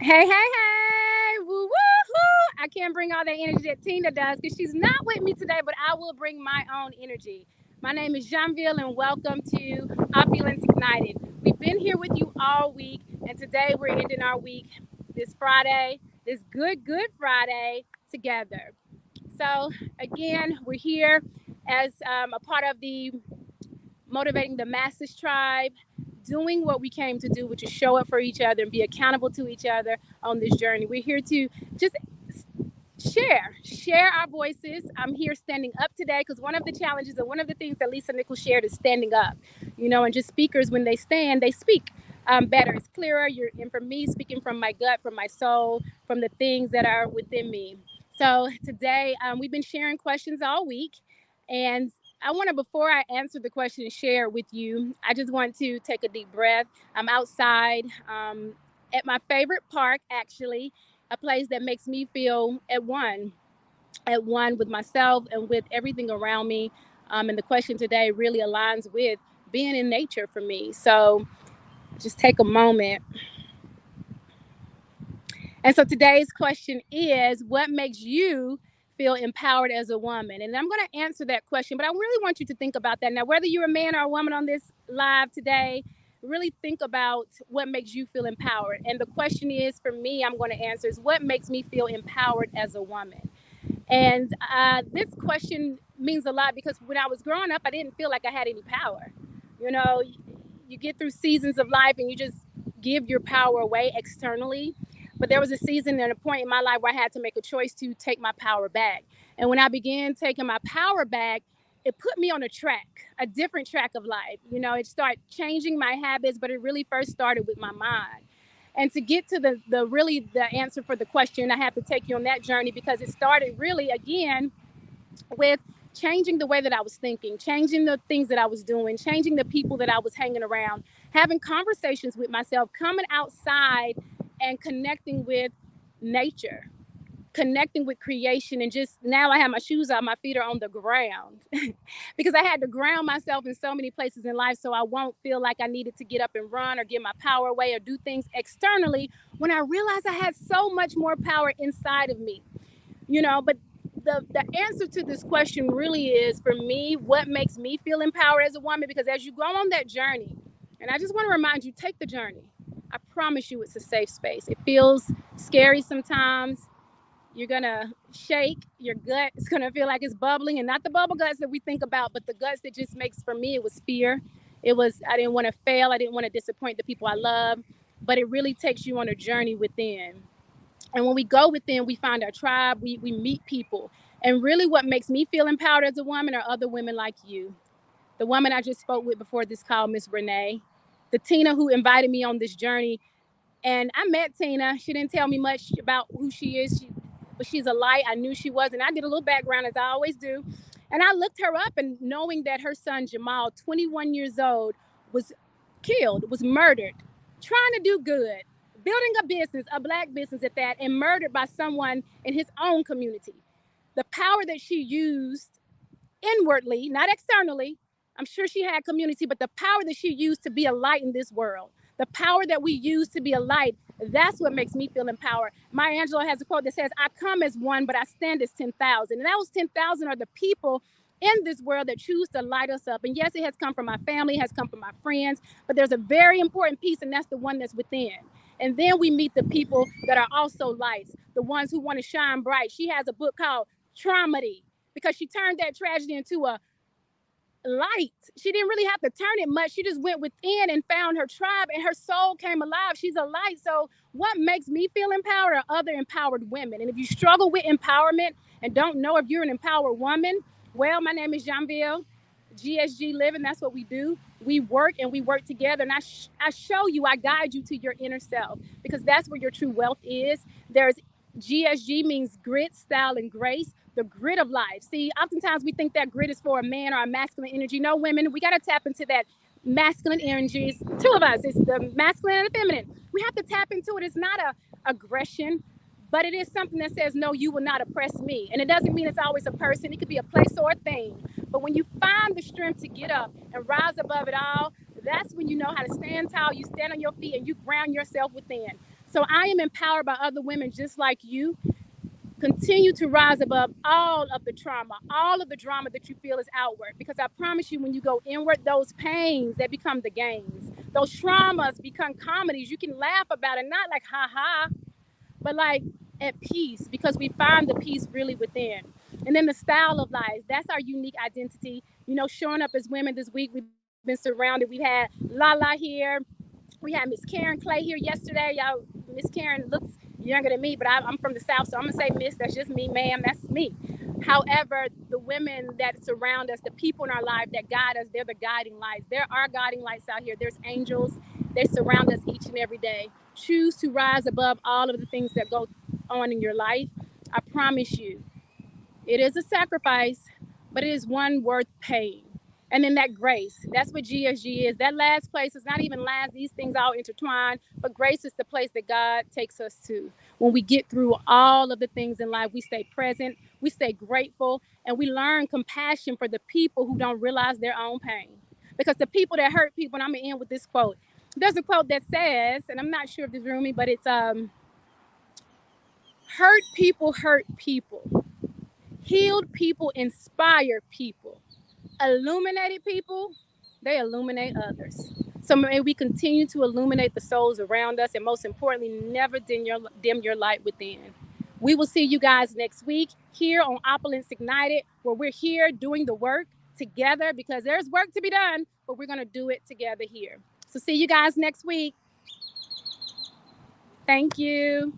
Hey, hey, hey! Woo, woo, woo! I can't bring all that energy that Tina does because she's not with me today, but I will bring my own energy. My name is Jeanville, and welcome to Opulence Ignited. We've been here with you all week, and today we're ending our week this Friday, this good Friday together. So, again, we're here as a part of the Motivating the Masses tribe, doing what we came to do, which is show up for each other and be accountable to each other on this journey. We're here to just share our voices. I'm here standing up today because one of the challenges and one of the things that Lisa Nichols shared is standing up, and just speakers, when they stand, they speak better. It's clearer. And for me, speaking from my gut, from my soul, from the things that are within me. So today, we've been sharing questions all week, and I want to, before I answer the question and share it with you, I just want to take a deep breath. I'm outside at my favorite park, actually, a place that makes me feel at one with myself and with everything around me. And the question today really aligns with being in nature for me. So just take a moment. And so today's question is, what makes you feel empowered as a woman? And I'm going to answer that question, but I really want you to think about that. Now, whether you're a man or a woman on this live today, really think about what makes you feel empowered. And the question is, for me, I'm going to answer is, what makes me feel empowered as a woman? And this question means a lot because when I was growing up, I didn't feel like I had any power. You know, you get through seasons of life and you just give your power away externally. But there was a season and a point in my life where I had to make a choice to take my power back. And when I began taking my power back, it put me on a track, a different track of life. It started changing my habits, but it really first started with my mind. And to get to the answer for the question, I have to take you on that journey because it started really again with changing the way that I was thinking, changing the things that I was doing, changing the people that I was hanging around, having conversations with myself, coming outside and connecting with nature, connecting with creation. And just now I have my shoes on, my feet are on the ground because I had to ground myself in so many places in life so I won't feel like I needed to get up and run or give my power away or do things externally when I realized I had so much more power inside of me. But the answer to this question really is, for me, what makes me feel empowered as a woman, because as you go on that journey, and I just want to remind you, take the journey. I promise you it's a safe space. It feels scary sometimes. You're gonna shake your gut. It's gonna feel like it's bubbling, and not the bubble guts that we think about, but the guts that just makes, for me, it was fear. It was, I didn't want to fail. I didn't want to disappoint the people I love. But it really takes you on a journey within. And when we go within, we find our tribe, we meet people. And really, what makes me feel empowered as a woman are other women like you. The woman I just spoke with before this call, Miss Renee, the Tina who invited me on this journey. And I met Tina. She didn't tell me much about who she is, but she's a light. I knew she was. And I did a little background, as I always do. And I looked her up, and knowing that her son, Jamal, 21 years old, was killed, was murdered, trying to do good, building a business, a black business at that, and murdered by someone in his own community. The power that she used inwardly, not externally. I'm sure she had community, but the power that she used to be a light in this world, the power that we use to be a light, that's what makes me feel empowered. Maya Angelou has a quote that says, I come as one, but I stand as 10,000. And those 10,000 are the people in this world that choose to light us up. And yes, it has come from my family, it has come from my friends, but there's a very important piece, and that's the one that's within. And then we meet the people that are also lights, the ones who want to shine bright. She has a book called Traumedy, because she turned that tragedy into a light. She didn't really have to turn it much. She just went within and found her tribe, and her soul came alive. She's a light. So what makes me feel empowered are other empowered women. And if you struggle with empowerment and don't know if you're an empowered woman, well, my name is Jeanville. GSG Living, that's what we do. We work and we work together. And I show you, I guide you to your inner self, because that's where your true wealth is. There's GSG means grit, style, and grace, the grit of life. See, oftentimes we think that grit is for a man or a masculine energy. No, women, we got to tap into that masculine energy. It's two of us. It's the masculine and the feminine. We have to tap into it. It's not a aggression, but it is something that says, no, you will not oppress me. And it doesn't mean it's always a person. It could be a place or a thing. But when you find the strength to get up and rise above it all, that's when you know how to stand tall. You stand on your feet and you ground yourself within. So I am empowered by other women just like you. Continue to rise above all of the trauma, all of the drama that you feel is outward. Because I promise you, when you go inward, those pains, they become the gains. Those traumas become comedies. You can laugh about it, not like ha ha, but like at peace, because we find the peace really within. And then the style of life, that's our unique identity. You know, showing up as women this week, we've been surrounded. We've had Lala here, we had Miss Karen Clay here yesterday. Y'all, Miss Karen looks younger than me, but I'm from the South, so I'm gonna say Miss. That's just me, ma'am. That's me. However, the women that surround us, the people in our life that guide us, they're the guiding lights. There are guiding lights out here. There's angels. They surround us each and every day. Choose to rise above all of the things that go on in your life. I promise you, it is a sacrifice, but it is one worth paying. And then that grace, that's what GSG is. That last place is not even last. These things all intertwine, but grace is the place that God takes us to. When we get through all of the things in life, we stay present, we stay grateful, and we learn compassion for the people who don't realize their own pain. Because the people that hurt people, and I'm going to end with this quote. There's a quote that says, and I'm not sure if this room me, but it's hurt people hurt people. Healed people inspire people. Illuminated people, they illuminate others. So may we continue to illuminate the souls around us, and most importantly, never dim your light within. We will see you guys next week here on Opulence Ignited, where we're here doing the work together, because there's work to be done, but we're going to do it together here. So see you guys next week. Thank you.